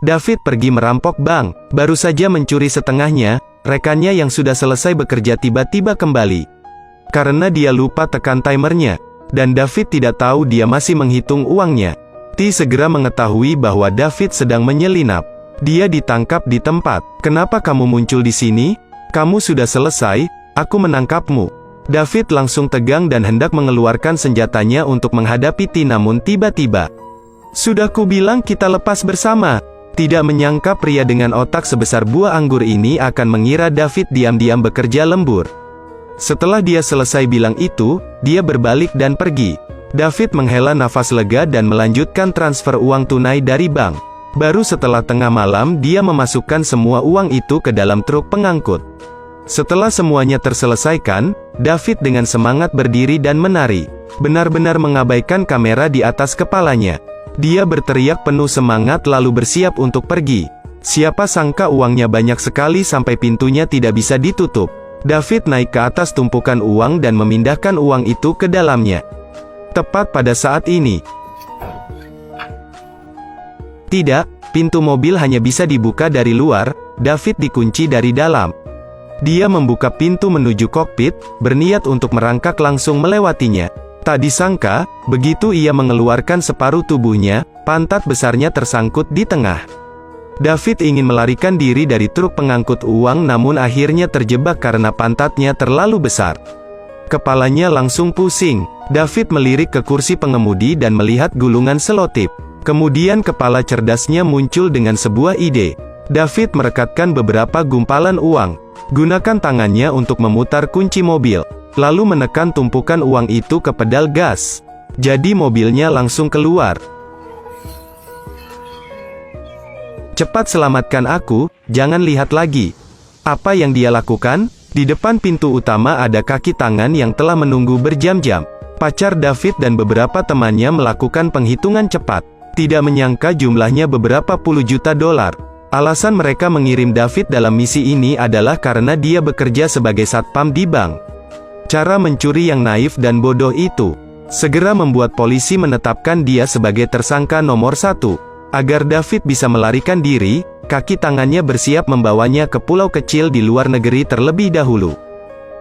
David pergi merampok bank. Baru saja mencuri setengahnya, rekannya yang sudah selesai bekerja tiba-tiba kembali. Karena dia lupa tekan timernya, dan David tidak tahu dia masih menghitung uangnya. T segera mengetahui bahwa David sedang menyelinap. Dia ditangkap di tempat. "Kenapa kamu muncul di sini? Kamu sudah selesai, aku menangkapmu." David langsung tegang dan hendak mengeluarkan senjatanya untuk menghadapi T, namun tiba-tiba, "Sudah kubilang kita lepas bersama." Tidak menyangka pria dengan otak sebesar buah anggur ini akan mengira David diam-diam bekerja lembur. Setelah dia selesai bilang itu, dia berbalik dan pergi. David menghela nafas lega dan melanjutkan transfer uang tunai dari bank. Baru setelah tengah malam dia memasukkan semua uang itu ke dalam truk pengangkut. Setelah semuanya terselesaikan, David dengan semangat berdiri dan menari. Benar-benar mengabaikan kamera di atas kepalanya. Dia berteriak penuh semangat lalu bersiap untuk pergi. Siapa sangka uangnya banyak sekali sampai pintunya tidak bisa ditutup. David naik ke atas tumpukan uang dan memindahkan uang itu ke dalamnya. Tepat pada saat ini, tidak, pintu mobil hanya bisa dibuka dari luar, David dikunci dari dalam. Dia membuka pintu menuju kokpit, berniat untuk merangkak langsung melewatinya. Tak disangka, begitu ia mengeluarkan separuh tubuhnya, pantat besarnya tersangkut di tengah. David ingin melarikan diri dari truk pengangkut uang namun akhirnya terjebak karena pantatnya terlalu besar. Kepalanya langsung pusing. David melirik ke kursi pengemudi dan melihat gulungan selotip. Kemudian kepala cerdasnya muncul dengan sebuah ide. David merekatkan beberapa gumpalan uang. Gunakan tangannya untuk memutar kunci mobil. Lalu menekan tumpukan uang itu ke pedal gas. Jadi mobilnya langsung keluar. "Cepat selamatkan aku, jangan lihat lagi." Apa yang dia lakukan? Di depan pintu utama ada kaki tangan yang telah menunggu berjam-jam. Pacar David dan beberapa temannya melakukan penghitungan cepat. Tidak menyangka jumlahnya beberapa puluh juta dolar. Alasan mereka mengirim David dalam misi ini adalah karena dia bekerja sebagai satpam di bank. Cara mencuri yang naif dan bodoh itu segera membuat polisi menetapkan dia sebagai tersangka nomor 1. Agar David bisa melarikan diri, kaki tangannya bersiap membawanya ke pulau kecil di luar negeri terlebih dahulu.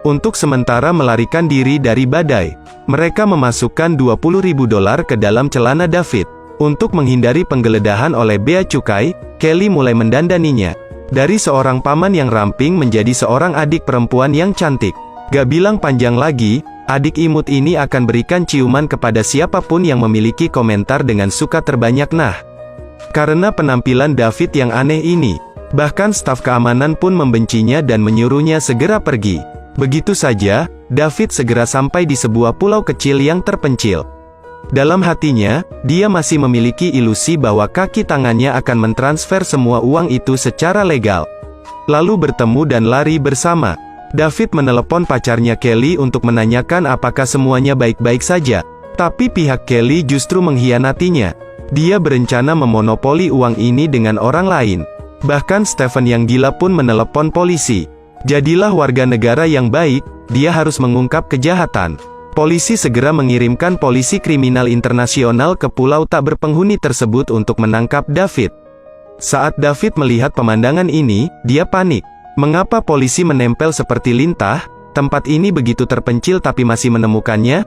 Untuk sementara melarikan diri dari badai, mereka memasukkan 20.000 dolar ke dalam celana David. Untuk menghindari penggeledahan oleh bea cukai, Kelly mulai mendandaninya. Dari seorang paman yang ramping menjadi seorang adik perempuan yang cantik. Gak bilang panjang lagi, adik imut ini akan berikan ciuman kepada siapapun yang memiliki komentar dengan suka terbanyak. Nah, karena penampilan David yang aneh ini, bahkan staf keamanan pun membencinya dan menyuruhnya segera pergi. Begitu saja, David segera sampai di sebuah pulau kecil yang terpencil. Dalam hatinya, dia masih memiliki ilusi bahwa kaki tangannya akan mentransfer semua uang itu secara legal. Lalu bertemu dan lari bersama. David menelepon pacarnya Kelly untuk menanyakan apakah semuanya baik-baik saja. Tapi pihak Kelly justru mengkhianatinya. Dia berencana memonopoli uang ini dengan orang lain. Bahkan Stephen yang gila pun menelepon polisi. Jadilah warga negara yang baik, dia harus mengungkap kejahatan. Polisi segera mengirimkan polisi kriminal internasional ke pulau tak berpenghuni tersebut untuk menangkap David. Saat David melihat pemandangan ini, dia panik. Mengapa polisi menempel seperti lintah? Tempat ini begitu terpencil tapi masih menemukannya?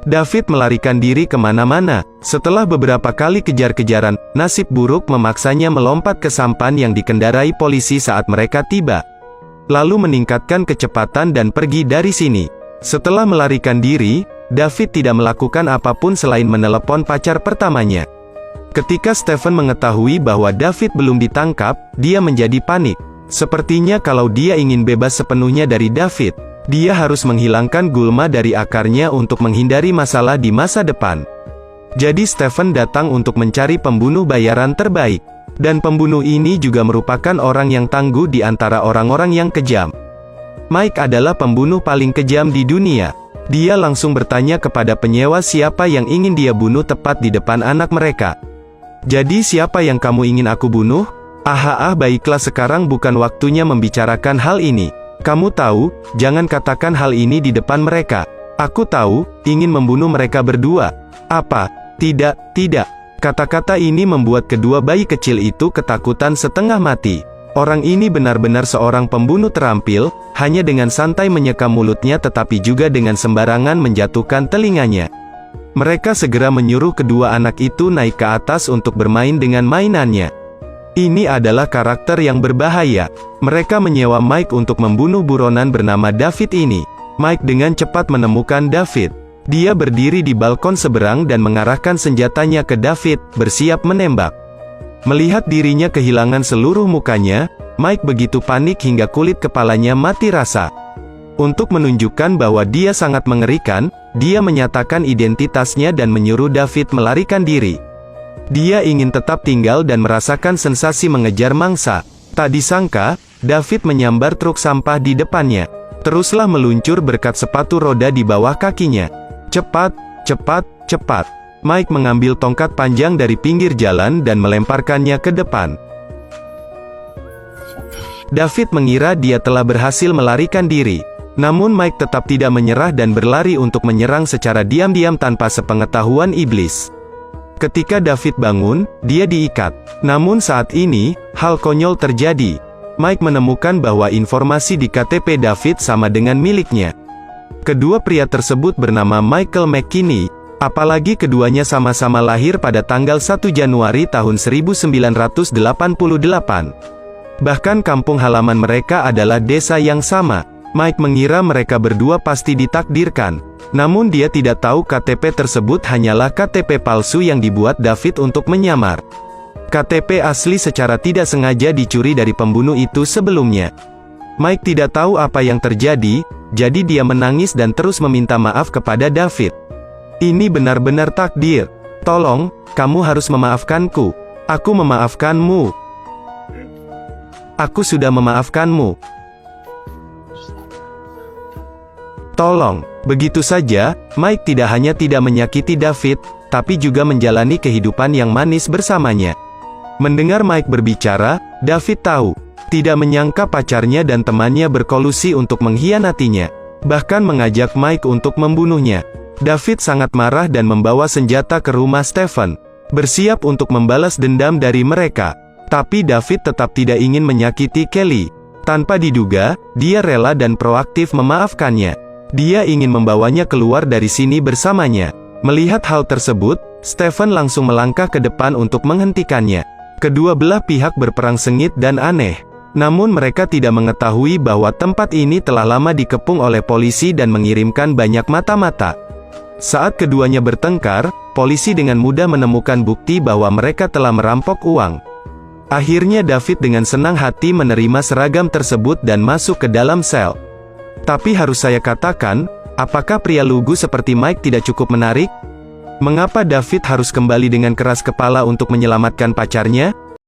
David melarikan diri kemana-mana. Setelah beberapa kali kejar-kejaran, nasib buruk memaksanya melompat ke sampan yang dikendarai polisi saat mereka tiba. Lalu meningkatkan kecepatan dan pergi dari sini. Setelah melarikan diri, David tidak melakukan apapun selain menelepon pacar pertamanya. Ketika Stephen mengetahui bahwa David belum ditangkap, dia menjadi panik. Sepertinya kalau dia ingin bebas sepenuhnya dari David, dia harus menghilangkan gulma dari akarnya untuk menghindari masalah di masa depan. Jadi Stephen datang untuk mencari pembunuh bayaran terbaik. Dan pembunuh ini juga merupakan orang yang tangguh di antara orang-orang yang kejam. Mike adalah pembunuh paling kejam di dunia. Dia langsung bertanya kepada penyewa siapa yang ingin dia bunuh tepat di depan anak mereka. "Jadi siapa yang kamu ingin aku bunuh?" Baiklah, sekarang bukan waktunya membicarakan hal ini. Kamu tahu, jangan katakan hal ini di depan mereka. Aku tahu, ingin membunuh mereka berdua. Apa? Tidak, tidak. Kata-kata ini membuat kedua bayi kecil itu ketakutan setengah mati. Orang ini benar-benar seorang pembunuh terampil, hanya dengan santai menyekam mulutnya tetapi juga dengan sembarangan menjatuhkan telinganya. Mereka segera menyuruh kedua anak itu naik ke atas untuk bermain dengan mainannya. Ini adalah karakter yang berbahaya. Mereka menyewa Mike untuk membunuh buronan bernama David ini. Mike dengan cepat menemukan David. Dia berdiri di balkon seberang dan mengarahkan senjatanya ke David, bersiap menembak. Melihat dirinya kehilangan seluruh mukanya, Mike begitu panik hingga kulit kepalanya mati rasa. Untuk menunjukkan bahwa dia sangat mengerikan, dia menyatakan identitasnya dan menyuruh David melarikan diri. Dia ingin tetap tinggal dan merasakan sensasi mengejar mangsa. Tak disangka, David menyambar truk sampah di depannya. Teruslah meluncur berkat sepatu roda di bawah kakinya. Cepat, cepat, cepat. Mike mengambil tongkat panjang dari pinggir jalan dan melemparkannya ke depan. David mengira dia telah berhasil melarikan diri. Namun Mike tetap tidak menyerah dan berlari untuk menyerang secara diam-diam tanpa sepengetahuan iblis. Ketika David bangun, dia diikat. Namun saat ini, hal konyol terjadi. Mike menemukan bahwa informasi di KTP David sama dengan miliknya. Kedua pria tersebut bernama Michael McKinney, apalagi keduanya sama-sama lahir pada tanggal 1 Januari tahun 1988. Bahkan kampung halaman mereka adalah desa yang sama. Mike mengira mereka berdua pasti ditakdirkan. Namun dia tidak tahu KTP tersebut hanyalah KTP palsu yang dibuat David untuk menyamar. KTP asli secara tidak sengaja dicuri dari pembunuh itu sebelumnya. Mike tidak tahu apa yang terjadi, jadi dia menangis dan terus meminta maaf kepada David. Ini benar-benar takdir. Tolong, kamu harus memaafkanku. Aku memaafkanmu. Aku sudah memaafkanmu. Tolong. Begitu saja, Mike tidak hanya tidak menyakiti David, tapi juga menjalani kehidupan yang manis bersamanya. Mendengar Mike berbicara, David tahu. Tidak menyangka pacarnya dan temannya berkolusi untuk mengkhianatinya. Bahkan mengajak Mike untuk membunuhnya. David sangat marah dan membawa senjata ke rumah Stephen. Bersiap untuk membalas dendam dari mereka. Tapi David tetap tidak ingin menyakiti Kelly. Tanpa diduga, dia rela dan proaktif memaafkannya. Dia ingin membawanya keluar dari sini bersamanya. Melihat hal tersebut, Stephen langsung melangkah ke depan untuk menghentikannya. Kedua belah pihak berperang sengit dan aneh. Namun mereka tidak mengetahui bahwa tempat ini telah lama dikepung oleh polisi dan mengirimkan banyak mata-mata. Saat keduanya bertengkar, polisi dengan mudah menemukan bukti bahwa mereka telah merampok uang. Akhirnya David dengan senang hati menerima seragam tersebut dan masuk ke dalam sel. Tapi harus saya katakan, apakah pria lugu seperti Mike tidak cukup menarik? Mengapa David harus kembali dengan keras kepala untuk menyelamatkan pacarnya?